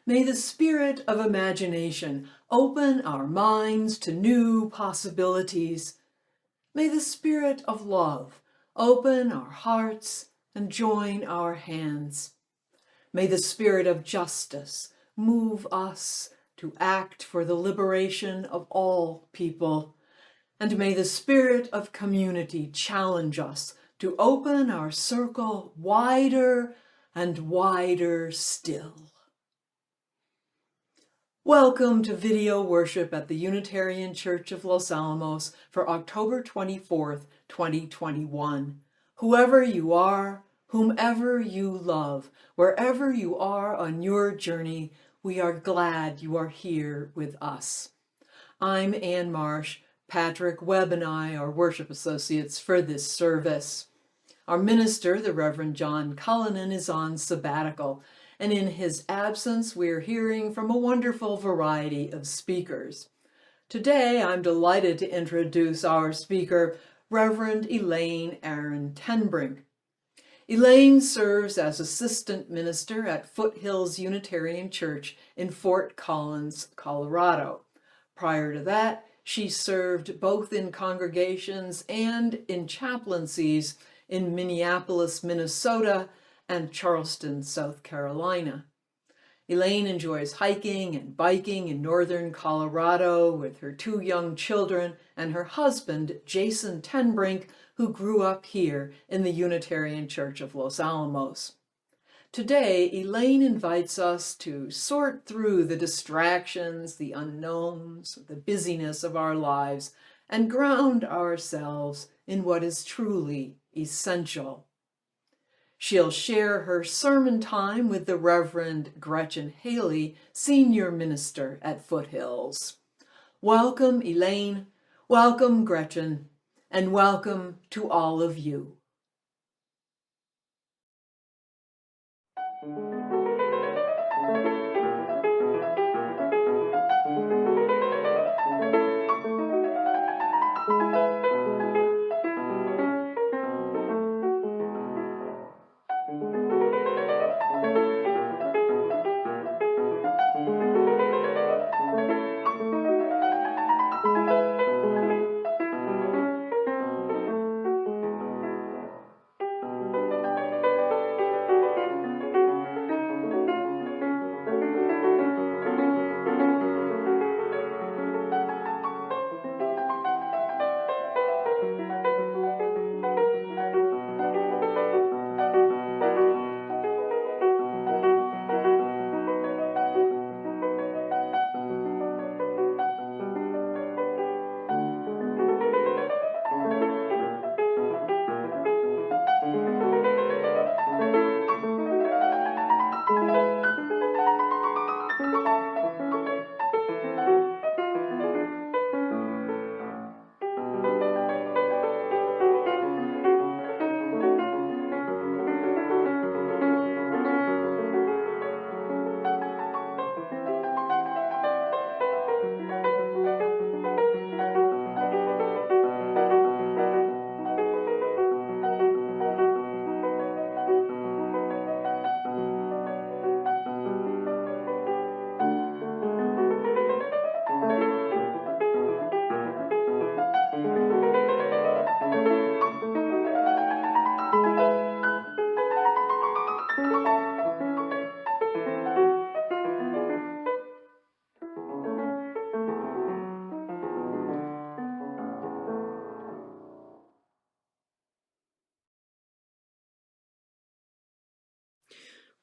May the spirit of imagination open our minds to new possibilities. May the spirit of love open our hearts and join our hands. May the spirit of justice move us to act for the liberation of all people. And may the spirit of community challenge us to open our circle wider and wider still. Welcome to video worship at the Unitarian Church of Los Alamos for October 24th, 2021. Whoever you are, whomever you love, wherever you are on your journey, we are glad you are here with us. I'm Ann Marsh. Patrick Webb and I are worship associates for this service. Our minister, the Reverend John Cullinan, is on sabbatical, and in his absence, we're hearing from a wonderful variety of speakers. Today, I'm delighted to introduce our speaker, Reverend Elaine Aron-Tenbrink. Elaine serves as assistant minister at Foothills Unitarian Church in Fort Collins, Colorado. Prior to that, she served both in congregations and in chaplaincies in Minneapolis, Minnesota, and Charleston, South Carolina. Elaine enjoys hiking and biking in northern Colorado with her 2 young children and her husband, Jason Tenbrink, who grew up here in the Unitarian Church of Los Alamos. Today, Elaine invites us to sort through the distractions, the unknowns, the busyness of our lives, and ground ourselves in what is truly essential. She'll share her sermon time with the Reverend Gretchen Haley, senior minister at Foothills. Welcome, Elaine, welcome, Gretchen, and welcome to all of you.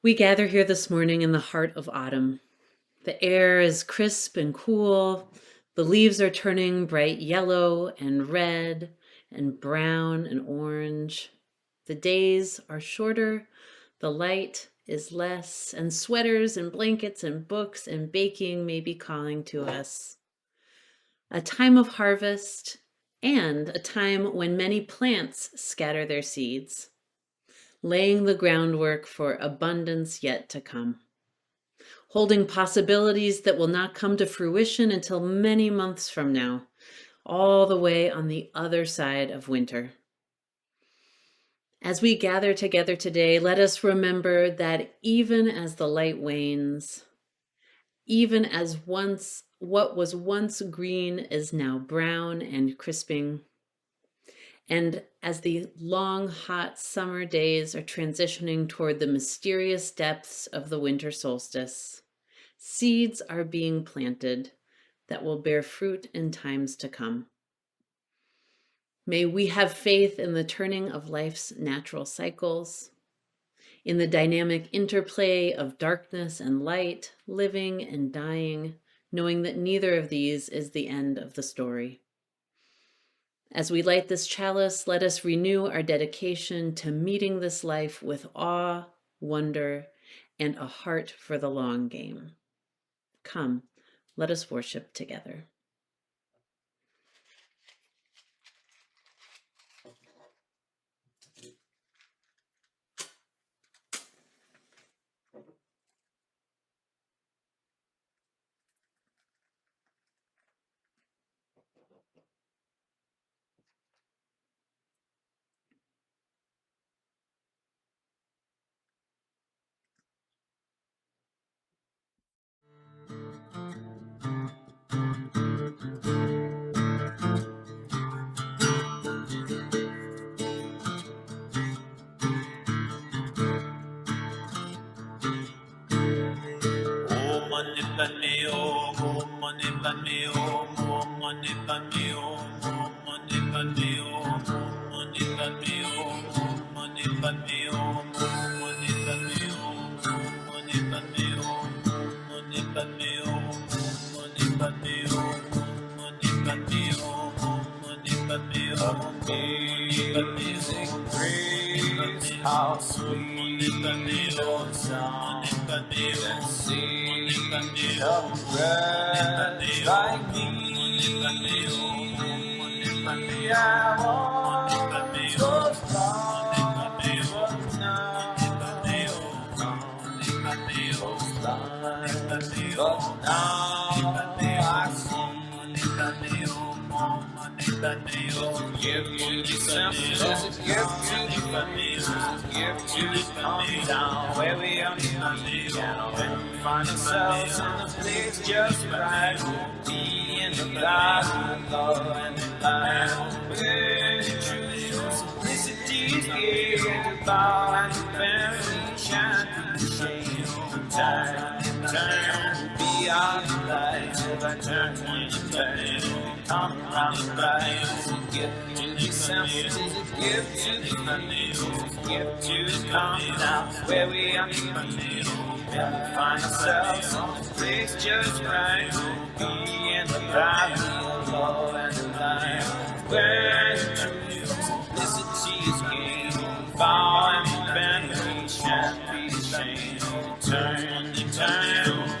We gather here this morning in the heart of autumn. The air is crisp and cool. The leaves are turning bright yellow and red and brown and orange. The days are shorter. The light is less, and sweaters and blankets and books and baking may be calling to us. A time of harvest and a time when many plants scatter their seeds, laying the groundwork for abundance yet to come, holding possibilities that will not come to fruition until many months from now, all the way on the other side of winter. As we gather together today, let us remember that even as the light wanes, even as what was once green is now brown and crisping. And as the long, hot summer days are transitioning toward the mysterious depths of the winter solstice, seeds are being planted that will bear fruit in times to come. May we have faith in the turning of life's natural cycles, in the dynamic interplay of darkness and light, living and dying, knowing that neither of these is the end of the story. As we light this chalice, let us renew our dedication to meeting this life with awe, wonder, and a heart for the long game. Come, let us worship together. Amazing grace, how sweet the sound that seemed of rest like me. I once was lost, but now but now I see. Give to the senses, as a gift to the family, as a gift to come down where we are piano and find ourselves in a place just right. Be in the God of love and the light, where true simplicity's gate, bow and the family shine through the shade. Turn, be our light, if I turn, come around the right. Gift to the senses, a gift to the family, a gift to come down where we are meeting and find ourselves on the place just right. Be in the valley of love and the light, where true simplicity is gained. Bow and bend, we shan't be ashamed. Turn,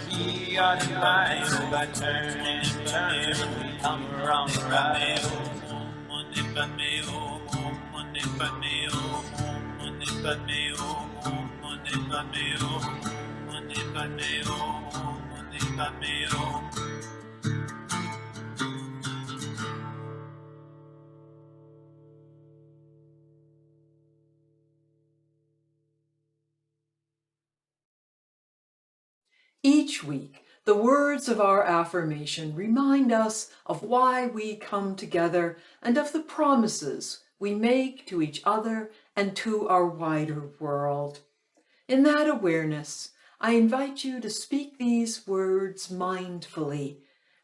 be our delight by turning, we come around the right. Each week, the words of our affirmation remind us of why we come together and of the promises we make to each other and to our wider world. In that awareness, I invite you to speak these words mindfully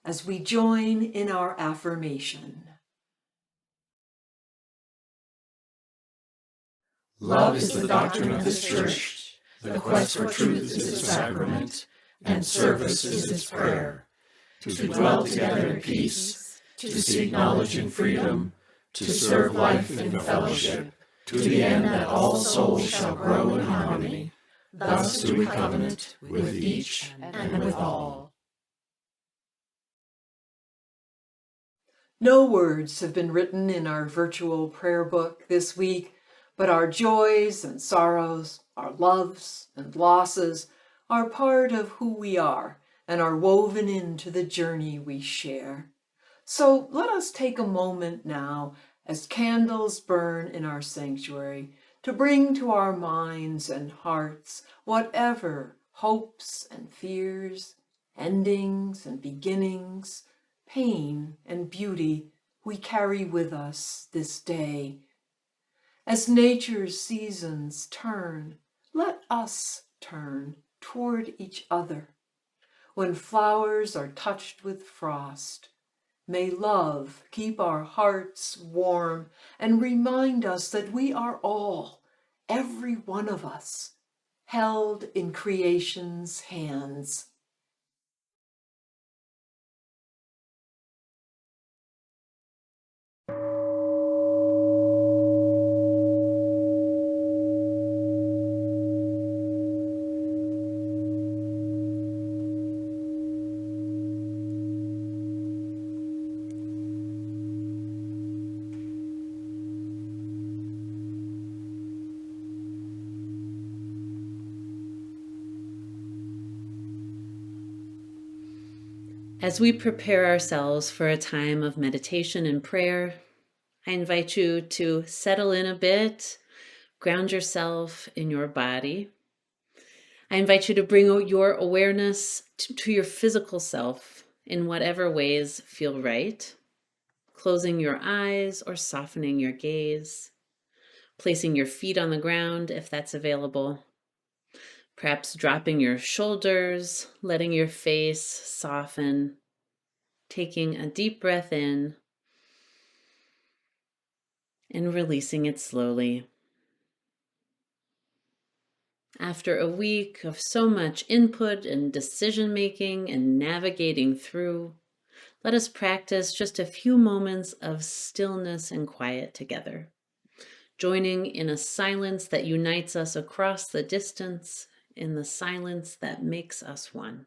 as we join in our affirmation. Love is the doctrine of this church, the quest for truth is its sacrament, and service is its prayer. To dwell together in peace, to seek knowledge in freedom, to serve life in fellowship, to the end that all souls shall grow in harmony. Thus do we covenant with each and with all. No words have been written in our virtual prayer book this week, but our joys and sorrows, our loves and losses are part of who we are and are woven into the journey we share. So let us take a moment now as candles burn in our sanctuary to bring to our minds and hearts whatever hopes and fears, Endings and beginnings, pain and beauty we carry with us this day. As nature's seasons turn, let us turn toward each other. When flowers are touched with frost, may love keep our hearts warm and remind us that we are all, every one of us, held in creation's hands. As we prepare ourselves for a time of meditation and prayer, I invite you to settle in a bit, ground yourself in your body. I invite you to bring your awareness to your physical self in whatever ways feel right, closing your eyes or softening your gaze, placing your feet on the ground if that's available, perhaps dropping your shoulders, letting your face soften, taking a deep breath in and releasing it slowly. After a week of so much input and decision-making and navigating through, let us practice just a few moments of stillness and quiet together, joining in a silence that unites us across the distance, in the silence that makes us one.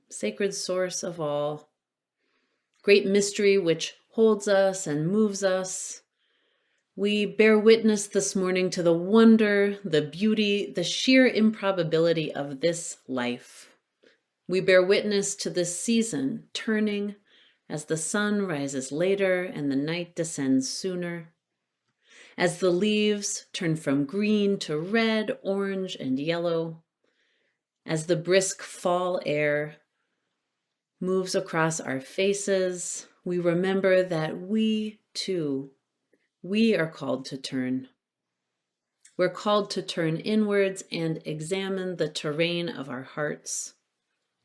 Sacred source of all, great mystery which holds us and moves us, we bear witness this morning to the wonder, the beauty, the sheer improbability of this life. We bear witness to this season turning as the sun rises later and the night descends sooner, as the leaves turn from green to red, orange, and yellow, as the brisk fall air moves across our faces, we remember that we, too, we are called to turn. We're called to turn inwards and examine the terrain of our hearts,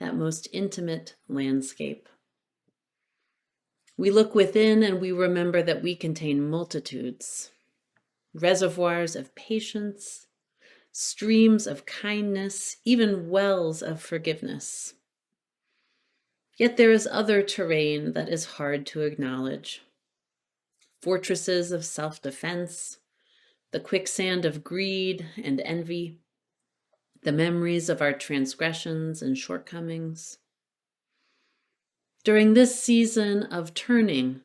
that most intimate landscape. We look within and we remember that we contain multitudes, reservoirs of patience, streams of kindness, even wells of forgiveness. Yet there is other terrain that is hard to acknowledge. Fortresses of self-defense, the quicksand of greed and envy, the memories of our transgressions and shortcomings. During this season of turning,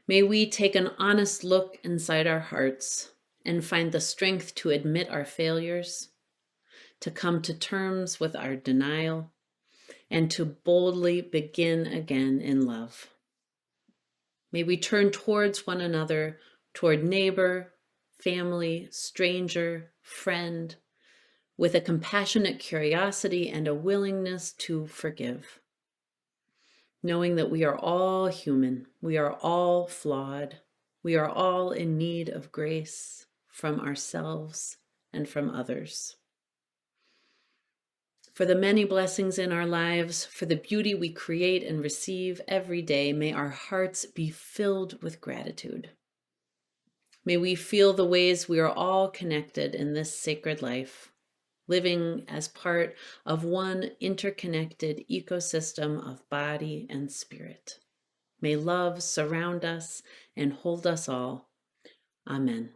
may we take an honest look inside our hearts and find the strength to admit our failures, to come to terms with our denial, and to boldly begin again in love. May we turn towards one another, toward neighbor, family, stranger, friend, with a compassionate curiosity and a willingness to forgive, knowing that we are all human, we are all flawed, we are all in need of grace from ourselves and from others. For the many blessings in our lives, for the beauty we create and receive every day, may our hearts be filled with gratitude. May we feel the ways we are all connected in this sacred life, living as part of one interconnected ecosystem of body and spirit. May love surround us and hold us all. Amen.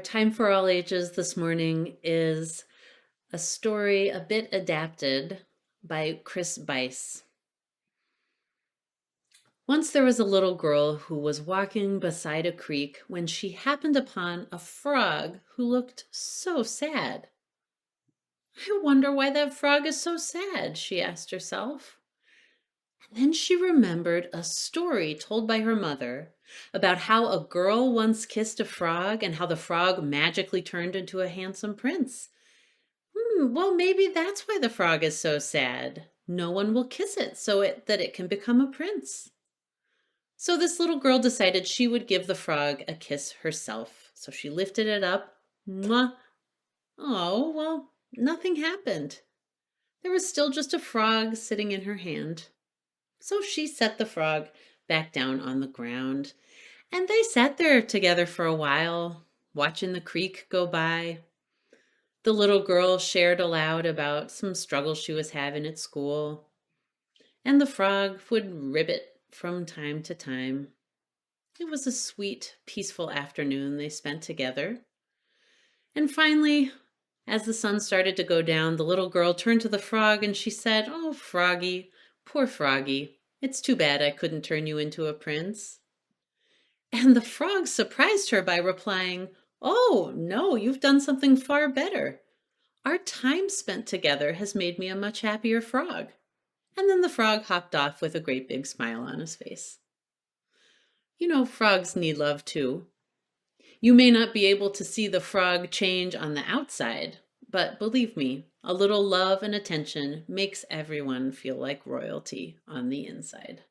Time for All Ages this morning is a story a bit adapted by Chris Bice. Once there was a little girl who was walking beside a creek when she happened upon a frog who looked so sad. I wonder why that frog is so sad, she asked herself. And then she remembered a story told by her mother about how a girl once kissed a frog and how the frog magically turned into a handsome prince. Well, maybe that's why the frog is so sad. No one will kiss it that it can become a prince. So this little girl decided she would give the frog a kiss herself. So she lifted it up. Mwah. Oh, well, nothing happened. There was still just a frog sitting in her hand. So she set the frog back down on the ground, and they sat there together for a while, watching the creek go by. The little girl shared aloud about some struggles she was having at school, and the frog would ribbit from time to time. It was a sweet, peaceful afternoon they spent together. And finally, as the sun started to go down, the little girl turned to the frog and she said, "Oh, Froggy, poor Froggy, it's too bad I couldn't turn you into a prince." And the frog surprised her by replying, "Oh, no, you've done something far better. Our time spent together has made me a much happier frog." And then the frog hopped off with a great big smile on his face. You know, frogs need love too. You may not be able to see the frog change on the outside, but believe me, a little love and attention makes everyone feel like royalty on the inside.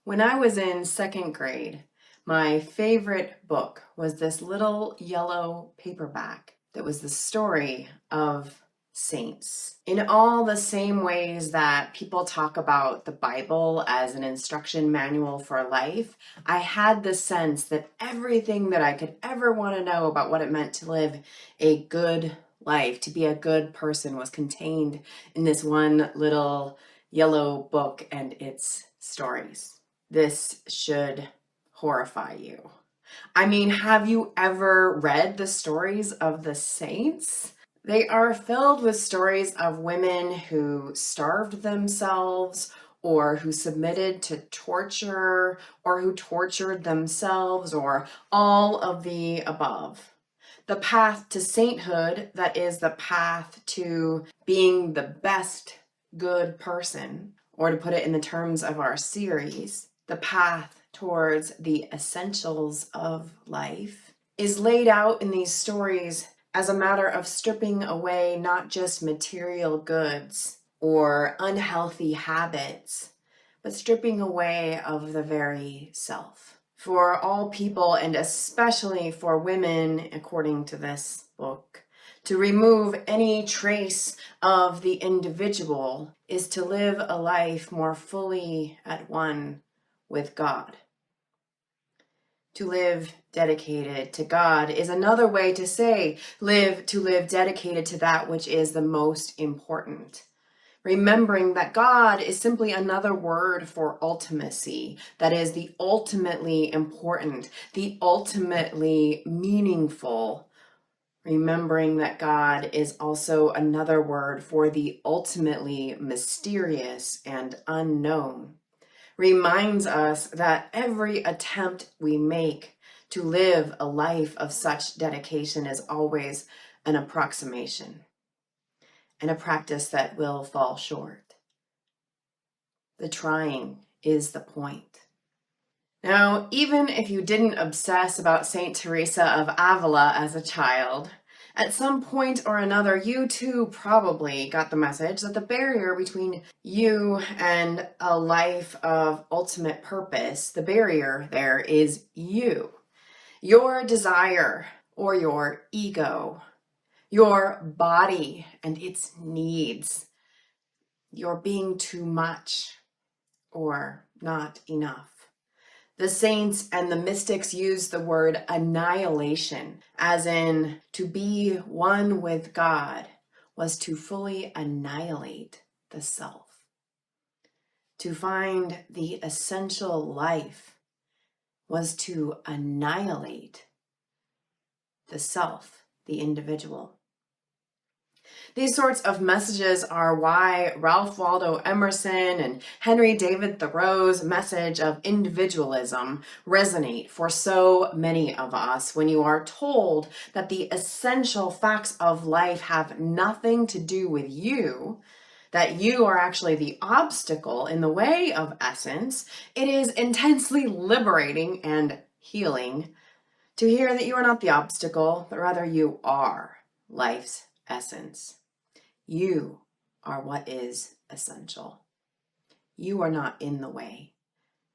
When I was in second grade, my favorite book was this little yellow paperback that was the story of saints. In all the same ways that people talk about the Bible as an instruction manual for life, I had the sense that everything that I could ever want to know about what it meant to live a good life, to be a good person, was contained in this one little yellow book and its stories. This should horrify you. I mean, have you ever read the stories of the saints? They are filled with stories of women who starved themselves, or who submitted to torture, or who tortured themselves, or all of the above. The path to sainthood, that is the path to being the best good person, or to put it in the terms of our series, the path towards the essentials of life, is laid out in these stories as a matter of stripping away not just material goods or unhealthy habits, but stripping away of the very self. For all people, and especially for women, according to this book, to remove any trace of the individual is to live a life more fully at one with God. To live dedicated to God is another way to say live dedicated to that which is the most important. Remembering that God is simply another word for ultimacy, that is the ultimately important, the ultimately meaningful. Remembering that God is also another word for the ultimately mysterious and unknown, reminds us that every attempt we make to live a life of such dedication is always an approximation and a practice that will fall short. The trying is the point. Now, even if you didn't obsess about Saint Teresa of Avila as a child, at some point or another, you too probably got the message that the barrier between you and a life of ultimate purpose, the barrier there is you, your desire or your ego, your body and its needs, your being too much or not enough. The saints and the mystics use the word annihilation, as in to be one with God was to fully annihilate the self. To find the essential life was to annihilate the self, the individual. These sorts of messages are why Ralph Waldo Emerson and Henry David Thoreau's message of individualism resonate for so many of us when you are told that the essential facts of life have nothing to do with you, that you are actually the obstacle in the way of essence. It is intensely liberating and healing to hear that you are not the obstacle, but rather you are life's essence. You are what is essential. You are not in the way.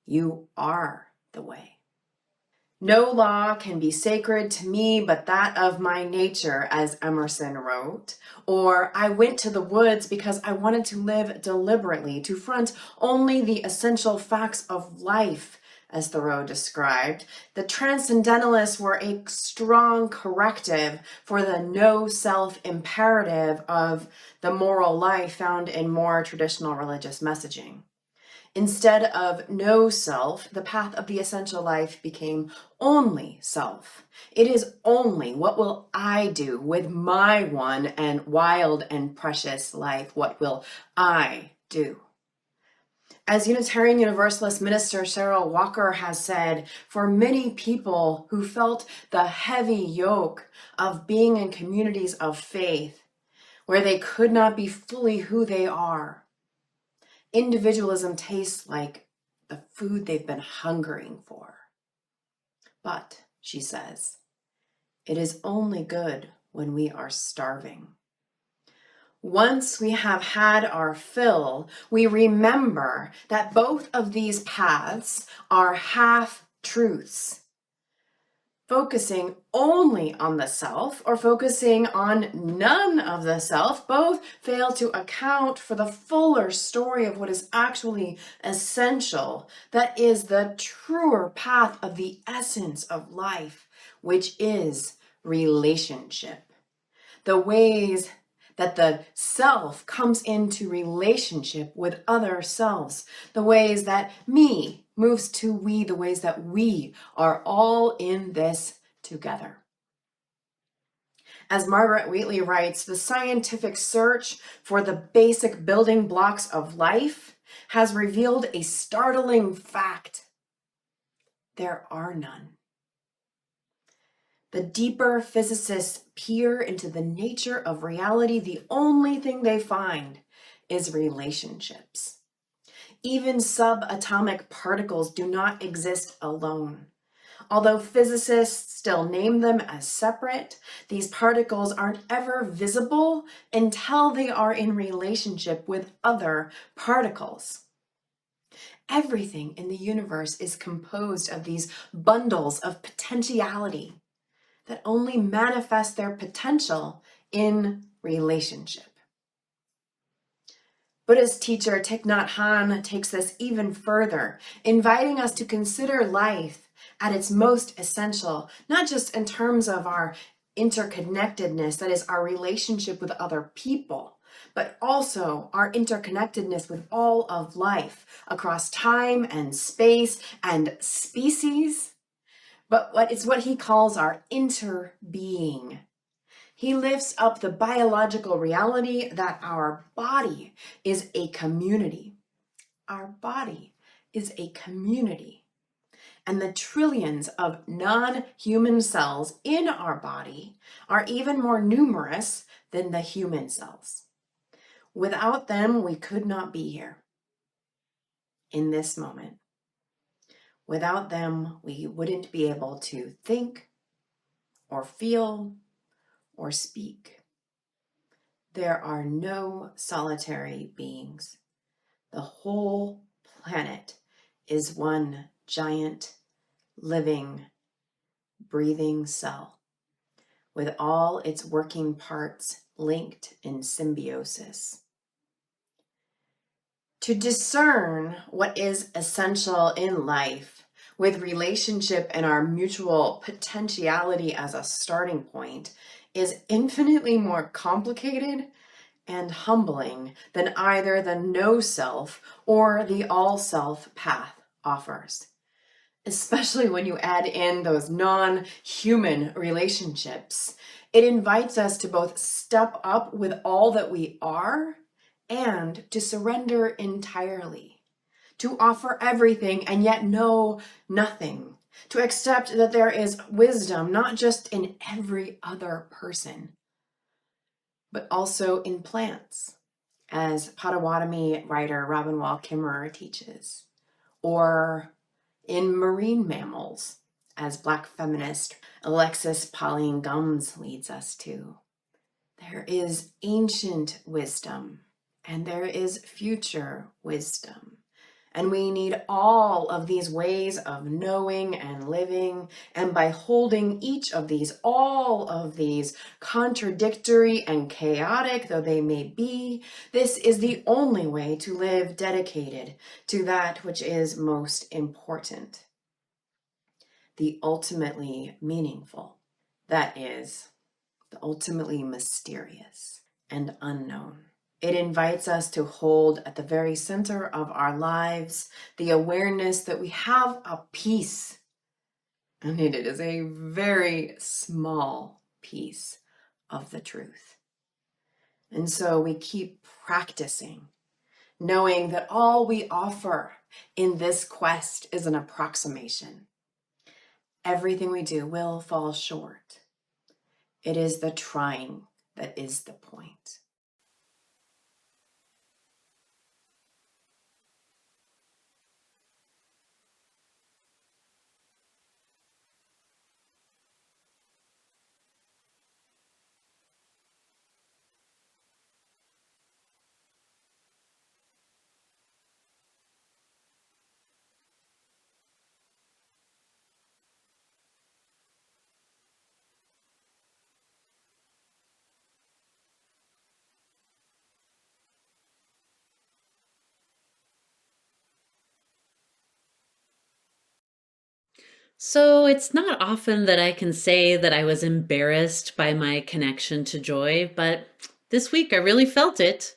You are the way. No law can be sacred to me but that of my nature, as Emerson wrote. Or I went to the woods because I wanted to live deliberately, to front only the essential facts of life, as Thoreau described. The transcendentalists were a strong corrective for the no-self imperative of the moral life found in more traditional religious messaging. Instead of no self, the path of the essential life became only self. It is only what will I do with my one and wild and precious life? What will I do? As Unitarian Universalist minister Cheryl Walker has said, for many people who felt the heavy yoke of being in communities of faith where they could not be fully who they are, individualism tastes like the food they've been hungering for. But, she says, it is only good when we are starving. Once we have had our fill, we remember that both of these paths are half-truths. Focusing only on the self or focusing on none of the self both fail to account for the fuller story of what is actually essential, that is the truer path of the essence of life, which is relationship. The ways that the self comes into relationship with other selves, the ways that me moves to we, the ways that we are all in this together. As Margaret Wheatley writes, the scientific search for the basic building blocks of life has revealed a startling fact. There are none. The deeper physicists peer into the nature of reality, the only thing they find is relationships. Even subatomic particles do not exist alone. Although physicists still name them as separate, these particles aren't ever visible until they are in relationship with other particles. Everything in the universe is composed of these bundles of potentiality that only manifest their potential in relationship. Buddhist teacher Thich Nhat Hanh takes this even further, inviting us to consider life at its most essential, not just in terms of our interconnectedness, that is our relationship with other people, but also our interconnectedness with all of life across time and space and species. But it's what he calls our interbeing. He lifts up the biological reality that our body is a community. Our body is a community. And the trillions of non-human cells in our body are even more numerous than the human cells. Without them, we could not be here in this moment. Without them, we wouldn't be able to think or feel or speak. There are no solitary beings. The whole planet is one giant, living, breathing cell, with all its working parts linked in symbiosis. To discern what is essential in life, with relationship and our mutual potentiality as a starting point, is infinitely more complicated and humbling than either the no-self or the all-self path offers. Especially when you add in those non-human relationships, it invites us to both step up with all that we are and to surrender entirely, to offer everything and yet know nothing, to accept that there is wisdom not just in every other person, but also in plants, as Potawatomi writer Robin Wall Kimmerer teaches, or in marine mammals, as Black feminist Alexis Pauline Gumbs leads us to. There is ancient wisdom and there is future wisdom. And we need all of these ways of knowing and living. And by holding each of these, all of these, contradictory and chaotic though they may be, this is the only way to live dedicated to that which is most important, the ultimately meaningful, that is, the ultimately mysterious and unknown. It invites us to hold at the very center of our lives the awareness that we have a piece, and it is a very small piece of the truth. And so we keep practicing, knowing that all we offer in this quest is an approximation. Everything we do will fall short. It is the trying that is the point. So it's not often that I can say that I was embarrassed by my connection to joy, but this week I really felt it.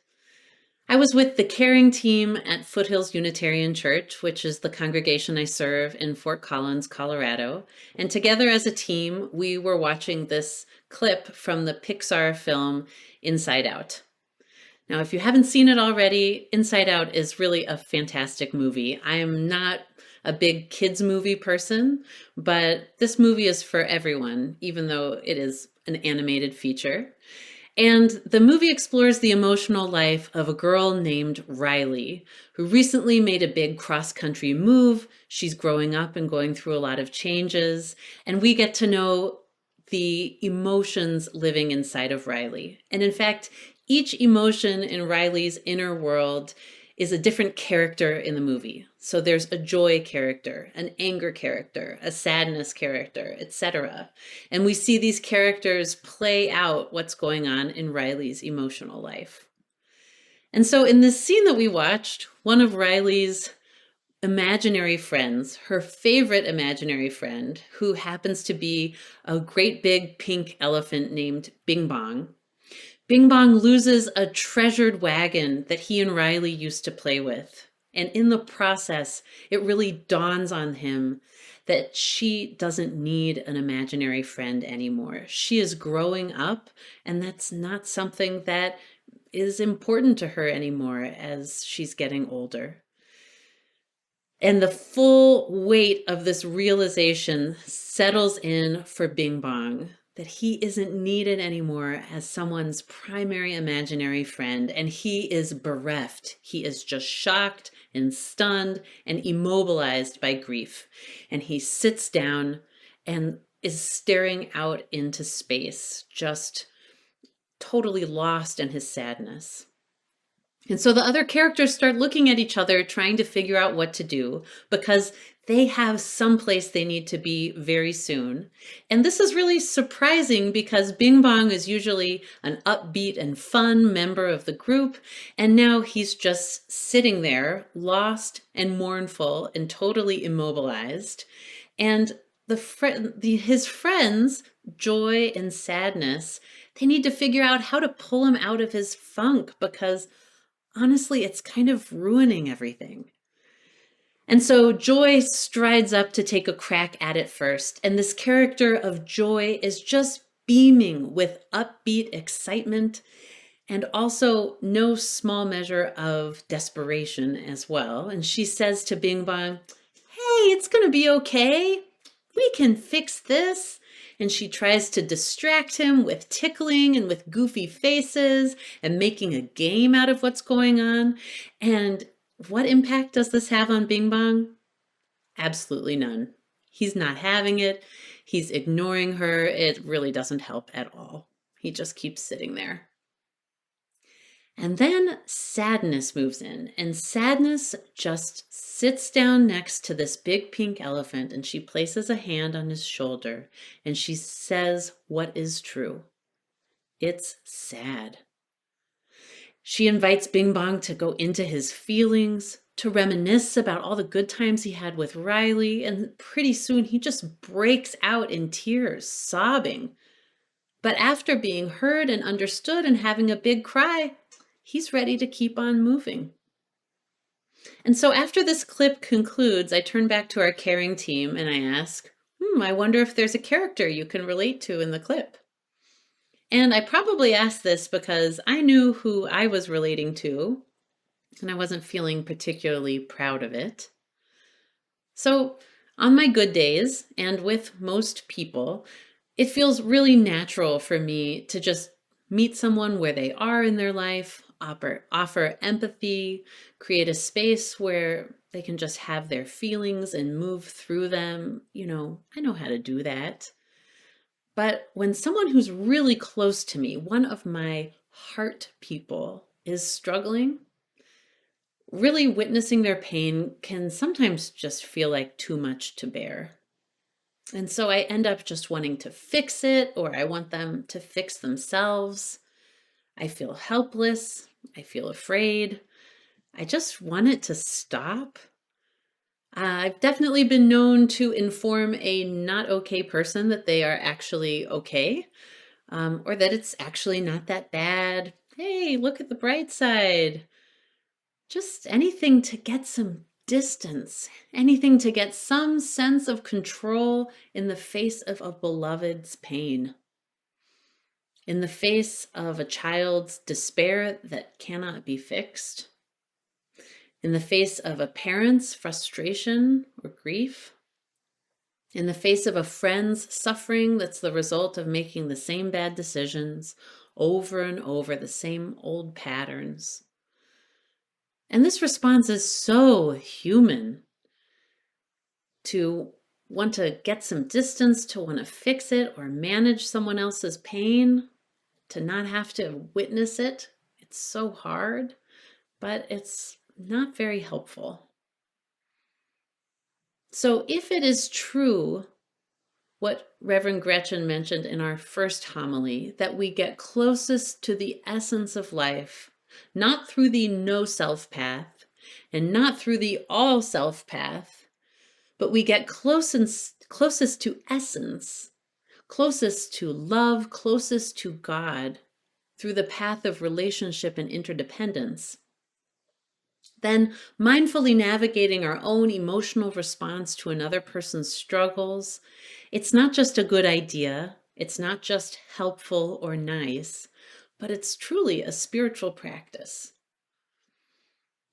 I was with the caring team at Foothills Unitarian Church, which is the congregation I serve in Fort Collins, Colorado. And together as a team, we were watching this clip from the Pixar film Inside Out. Now, if you haven't seen it already, Inside Out is really a fantastic movie. I am not a big kids movie person, but this movie is for everyone, even though it is an animated feature. And the movie explores the emotional life of a girl named Riley, who recently made a big cross-country move. She's growing up and going through a lot of changes, and we get to know the emotions living inside of Riley. And in fact, each emotion in Riley's inner world is a different character in the movie. So there's a joy character, an anger character, a sadness character, etc. And we see these characters play out what's going on in Riley's emotional life. And so in this scene that we watched, one of Riley's imaginary friends, her favorite imaginary friend, who happens to be a great big pink elephant named Bing Bong, Bing Bong loses a treasured wagon that he and Riley used to play with. And in the process, it really dawns on him that she doesn't need an imaginary friend anymore. She is growing up, and that's not something that is important to her anymore as she's getting older. And the full weight of this realization settles in for Bing Bong, that he isn't needed anymore as someone's primary imaginary friend, and he is bereft. He is just shocked and stunned and immobilized by grief. And he sits down and is staring out into space, just totally lost in his sadness. And so the other characters start looking at each other, trying to figure out what to do, because they have someplace they need to be very soon. And this is really surprising because Bing Bong is usually an upbeat and fun member of the group. And now he's just sitting there, lost and mournful and totally immobilized. And his friends, Joy and Sadness, they need to figure out how to pull him out of his funk, because honestly, it's kind of ruining everything. And so Joy strides up to take a crack at it first. And this character of Joy is just beaming with upbeat excitement and also no small measure of desperation as well. And she says to Bing Bong, "Hey, it's going to be okay. We can fix this." And she tries to distract him with tickling and with goofy faces and making a game out of what's going on. And what impact does this have on Bing Bong? Absolutely none. He's not having it. He's ignoring her. It really doesn't help at all. He just keeps sitting there. And then Sadness moves in, and Sadness just sits down next to this big pink elephant, and she places a hand on his shoulder, and she says what is true. It's sad. She invites Bing Bong to go into his feelings, to reminisce about all the good times he had with Riley, and pretty soon he just breaks out in tears, sobbing. But after being heard and understood and having a big cry, he's ready to keep on moving. And so after this clip concludes, I turn back to our caring team and I ask, I wonder if there's a character you can relate to in the clip. And I probably asked this because I knew who I was relating to, and I wasn't feeling particularly proud of it. So on my good days, and with most people, it feels really natural for me to just meet someone where they are in their life, offer empathy, create a space where they can just have their feelings and move through them. I know how to do that. But when someone who's really close to me, one of my heart people, is struggling, really witnessing their pain can sometimes just feel like too much to bear. And so I end up just wanting to fix it, or I want them to fix themselves. I feel helpless. I feel afraid. I just want it to stop. I've definitely been known to inform a not okay person that they are actually okay, or that it's actually not that bad. Hey, look at the bright side. Just anything to get some distance, anything to get some sense of control in the face of a beloved's pain, in the face of a child's despair that cannot be fixed, in the face of a parent's frustration or grief, in the face of a friend's suffering that's the result of making the same bad decisions over and over, the same old patterns. And this response is so human, to want to get some distance, to want to fix it or manage someone else's pain, to not have to witness it. It's so hard, but it's not very helpful. So if it is true, what Reverend Gretchen mentioned in our first homily, that we get closest to the essence of life, not through the no-self path and not through the all-self path, but we get closest to essence, closest to love, closest to God through the path of relationship and interdependence, then mindfully navigating our own emotional response to another person's struggles, it's not just a good idea, it's not just helpful or nice, but it's truly a spiritual practice.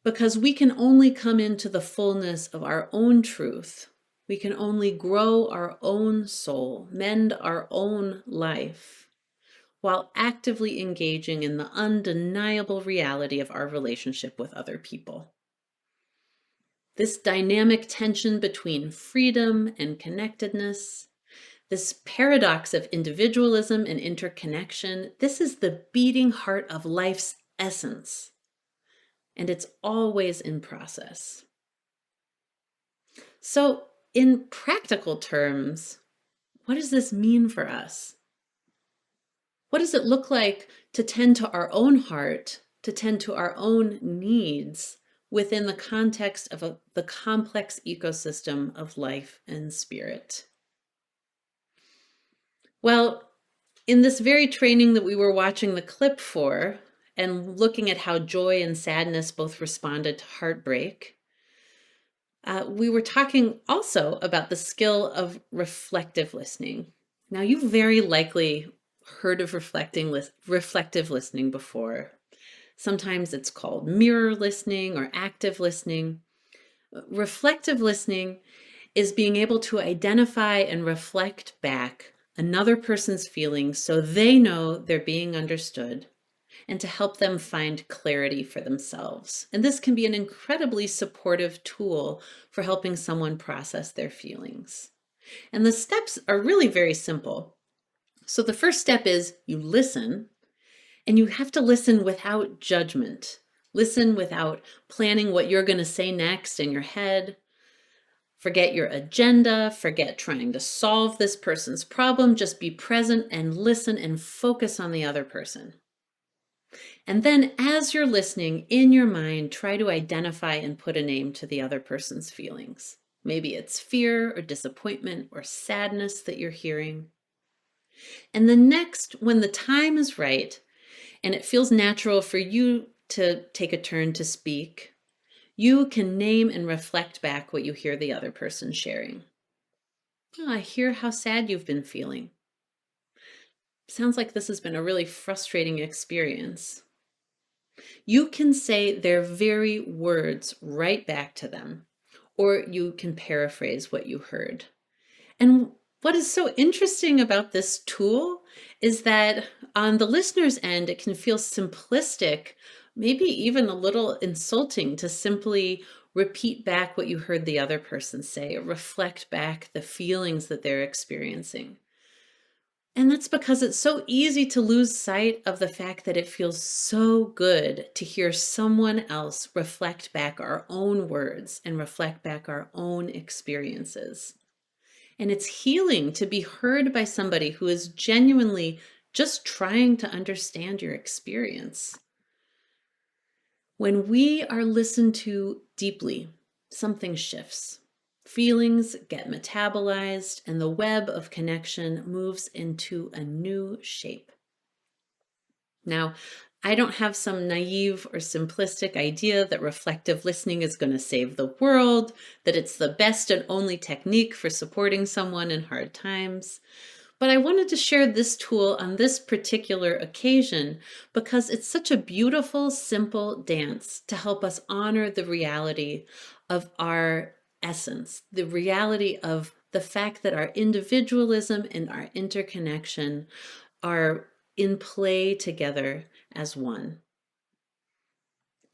Because we can only come into the fullness of our own truth, we can only grow our own soul, mend our own life, while actively engaging in the undeniable reality of our relationship with other people. This dynamic tension between freedom and connectedness, this paradox of individualism and interconnection, this is the beating heart of life's essence, and it's always in process. So, in practical terms, what does this mean for us? What does it look like to tend to our own heart, to tend to our own needs within the context of the complex ecosystem of life and spirit? Well, in this very training that we were watching the clip for, and looking at how joy and sadness both responded to heartbreak, we were talking also about the skill of reflective listening. Now, you've very likely heard of reflective listening before. Sometimes it's called mirror listening or active listening. Reflective listening is being able to identify and reflect back another person's feelings so they know they're being understood, and to help them find clarity for themselves. And this can be an incredibly supportive tool for helping someone process their feelings. And the steps are really very simple. So the first step is you listen, and you have to listen without judgment. Listen without planning what you're going to say next in your head. Forget your agenda, forget trying to solve this person's problem. Just be present and listen and focus on the other person. And then as you're listening, in your mind, try to identify and put a name to the other person's feelings. Maybe it's fear or disappointment or sadness that you're hearing. And then next, when the time is right, and it feels natural for you to take a turn to speak, you can name and reflect back what you hear the other person sharing. Oh, I hear how sad you've been feeling. Sounds like this has been a really frustrating experience. You can say their very words right back to them, or you can paraphrase what you heard. And what is so interesting about this tool is that on the listener's end, it can feel simplistic, maybe even a little insulting to simply repeat back what you heard the other person say, or reflect back the feelings that they're experiencing. And that's because it's so easy to lose sight of the fact that it feels so good to hear someone else reflect back our own words and reflect back our own experiences. And it's healing to be heard by somebody who is genuinely just trying to understand your experience. When we are listened to deeply, something shifts. Feelings get metabolized, and the web of connection moves into a new shape. Now, I don't have some naive or simplistic idea that reflective listening is going to save the world, that it's the best and only technique for supporting someone in hard times. But I wanted to share this tool on this particular occasion because it's such a beautiful, simple dance to help us honor the reality of our essence, the reality of the fact that our individualism and our interconnection are in play together as one.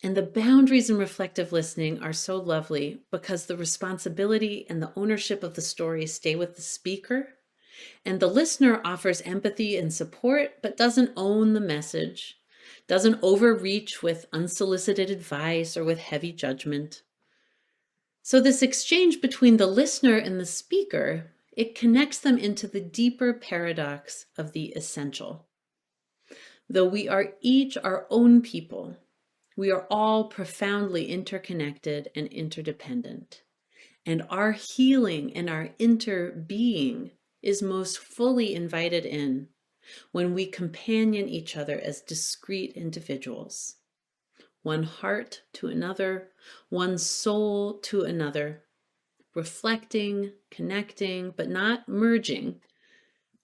And the boundaries in reflective listening are so lovely because the responsibility and the ownership of the story stay with the speaker, and the listener offers empathy and support, but doesn't own the message, doesn't overreach with unsolicited advice or with heavy judgment. So this exchange between the listener and the speaker, it connects them into the deeper paradox of the essential. Though we are each our own people, we are all profoundly interconnected and interdependent. And our healing and our interbeing is most fully invited in when we companion each other as discrete individuals. One heart to another, one soul to another, reflecting, connecting, but not merging,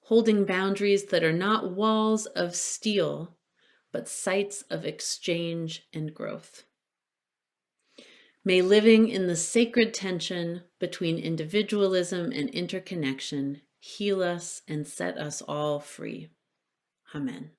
holding boundaries that are not walls of steel, but sites of exchange and growth. May living in the sacred tension between individualism and interconnection heal us and set us all free. Amen.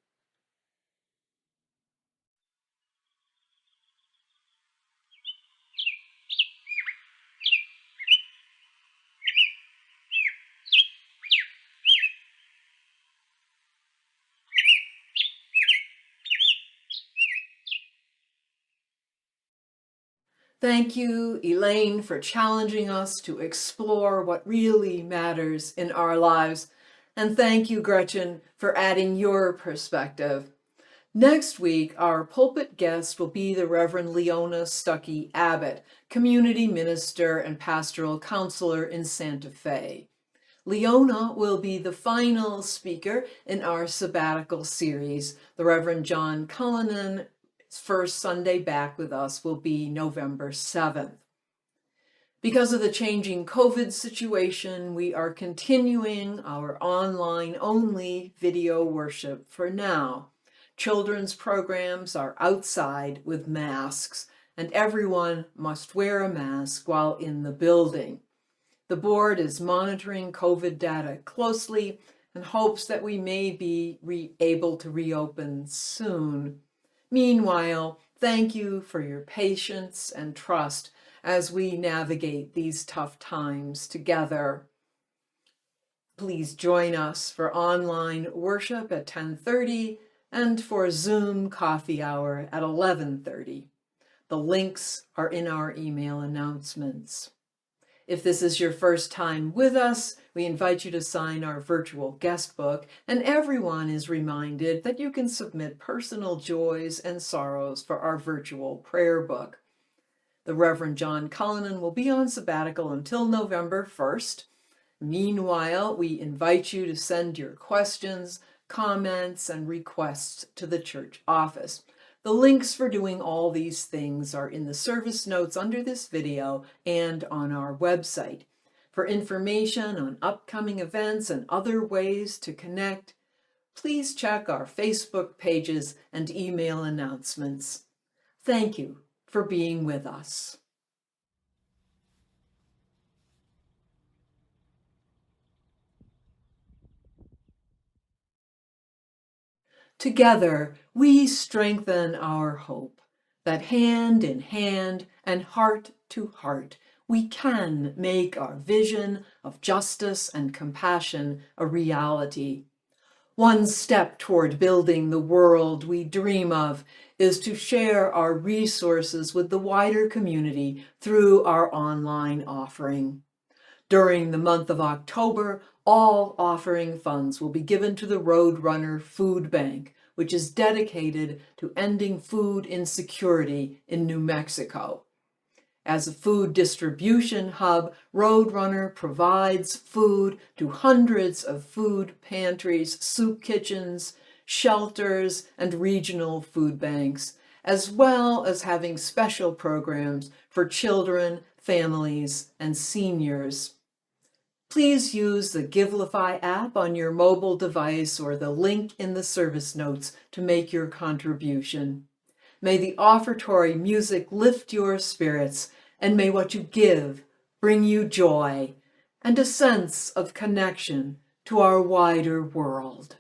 Thank you, Elaine, for challenging us to explore what really matters in our lives. And thank you, Gretchen, for adding your perspective. Next week, our pulpit guest will be the Reverend Leona Stuckey Abbott, community minister and pastoral counselor in Santa Fe. Leona will be the final speaker in our sabbatical series. The Reverend John Cullinan first Sunday back with us will be November 7th. Because of the changing COVID situation, we are continuing our online-only video worship for now. Children's programs are outside with masks, and everyone must wear a mask while in the building. The board is monitoring COVID data closely and hopes that we may be able to reopen soon. Meanwhile, thank you for your patience and trust as we navigate these tough times together. Please join us for online worship at 10:30 and for Zoom coffee hour at 11:30. The links are in our email announcements. If this is your first time with us, we invite you to sign our virtual guest book, and everyone is reminded that you can submit personal joys and sorrows for our virtual prayer book. The Reverend John Cullinan will be on sabbatical until November 1st. Meanwhile, we invite you to send your questions, comments, and requests to the church office. The links for doing all these things are in the service notes under this video and on our website. For information on upcoming events and other ways to connect, please check our Facebook pages and email announcements. Thank you for being with us. Together, we strengthen our hope that hand in hand and heart to heart, we can make our vision of justice and compassion a reality. One step toward building the world we dream of is to share our resources with the wider community through our online offering. During the month of October, all offering funds will be given to the Roadrunner Food Bank, which is dedicated to ending food insecurity in New Mexico. As a food distribution hub, Roadrunner provides food to hundreds of food pantries, soup kitchens, shelters, and regional food banks, as well as having special programs for children, families, and seniors. Please use the Givelify app on your mobile device or the link in the service notes to make your contribution. May the offertory music lift your spirits, and may what you give bring you joy and a sense of connection to our wider world.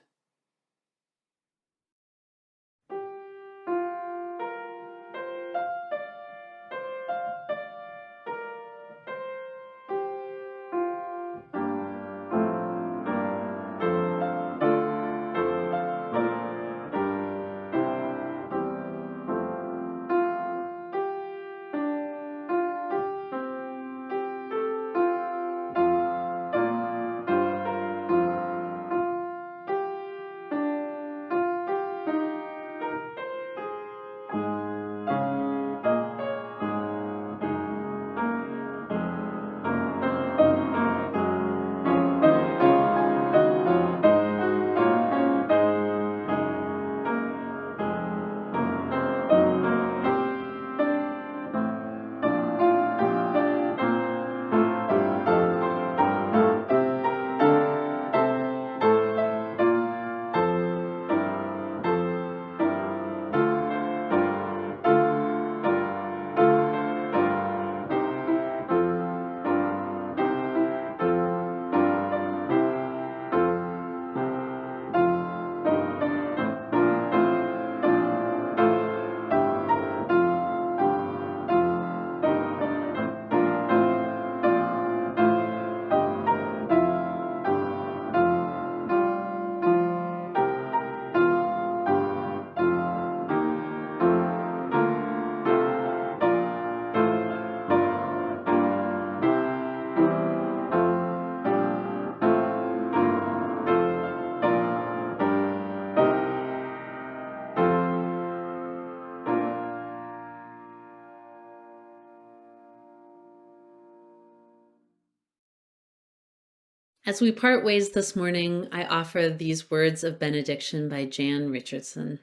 As we part ways this morning, I offer these words of benediction by Jan Richardson.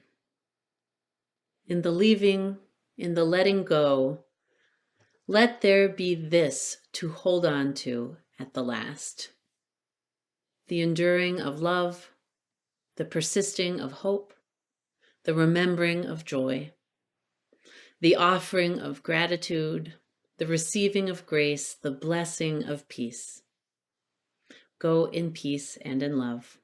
In the leaving, in the letting go, let there be this to hold on to at the last. The enduring of love, the persisting of hope, the remembering of joy, the offering of gratitude, the receiving of grace, the blessing of peace. Go in peace and in love.